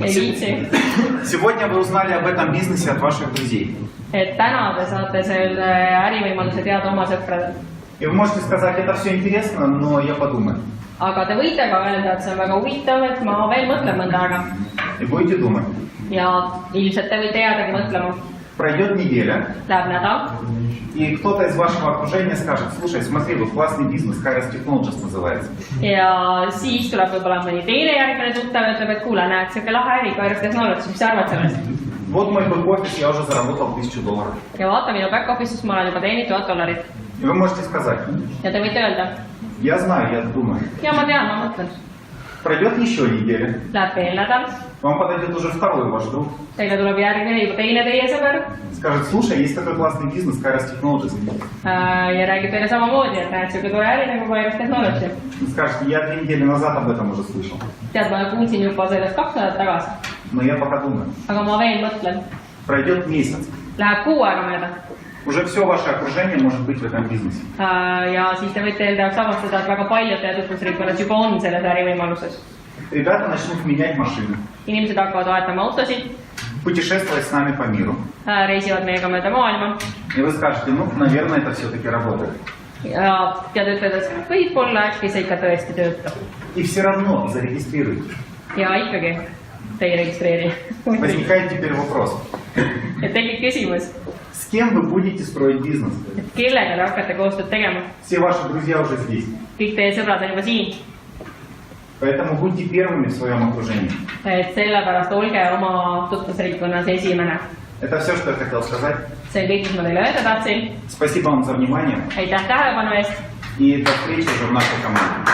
Сегодня вы узнали об этом бизнесе от ваших друзей. Täna te saate selle ärivõimaluse teada oma sõpradelt. И вы можете сказать, это все интересно, но я подумаю. Aga te võite ka öelda, et see on väga huvitav, et ma veel mõtlen mõnda aega. И будете думать. Ja ilmselt te võite jäädagi mõtlema. Пройдет неделя, Läheb nädal и кто-то из вашего окружения скажет, слушай, смотри, вот классный бизнес, Kairos Technologies называется. ja siis tuleb võib-olla mõni teine järgmine tuttav ja ütleb, et kuule, näed, siuke lahe äri, Kairos Technologies, mis sa arvad sellest? Вот мой бэк-офис, я уже заработал $1000. Ja vaata minu back-office'is ma olen juba teeninud $1000. И вы можете сказать, Ja te võite öelda, я знаю, я думаю. ja ma tean, ma mõtlen. Пройдет еще неделя, Läheb veel nädal, вам подойдет уже второй ваш друг. teile tuleb järgmine juba teine teie sõber Скажет, слушай, есть такой классный бизнес, Kairos Technologies. ja räägib teile samamoodi, et näed, siuke tore äri nagu Kairos Technologies. Скажет, я 2 недели назад об этом уже слышал. Tead, ma kuulsin juba sellest 2 nädalat tagasi, Но я пока думаю. aga ma veel mõtlen. Пройдет месяц. Läheb 6 aega mööda Уже все ваше окружение может быть в этом бизнесе. ja siis te võite enda jaoks avastada, et väga paljud teie tutvusringkonnas juba on selles ärivõimaluses. Rебята начнут менять машины, Inimesed hakkavad vahetama autosid, путешествовать с нами по миру. Reisivad meiega mööda maailma И вы скажете, ну, наверное, это все-таки работает. ja tead üteldes, võib-olla äkki see ikka tõesti töötab. И все равно зарегистрируйте. Ja ikkagi te ei registreeri. Возникает теперь вопрос. Et tekib küsimus, С кем вы будете строить бизнес? et kellega te hakkate koostööd tegema. Все ваши друзья уже здесь. Kõik teie sõbrad on juba siin. Поэтому будьте первыми в своем окружении. Et sellepärast olge oma tutvusringkonnas esimene. Это все, что я хотел сказать. See on kõik, mis ma teile öelda tahtsin. Спасибо вам за внимание. Aitäh tähelepanu eest. И до встречи уже в нашей команде.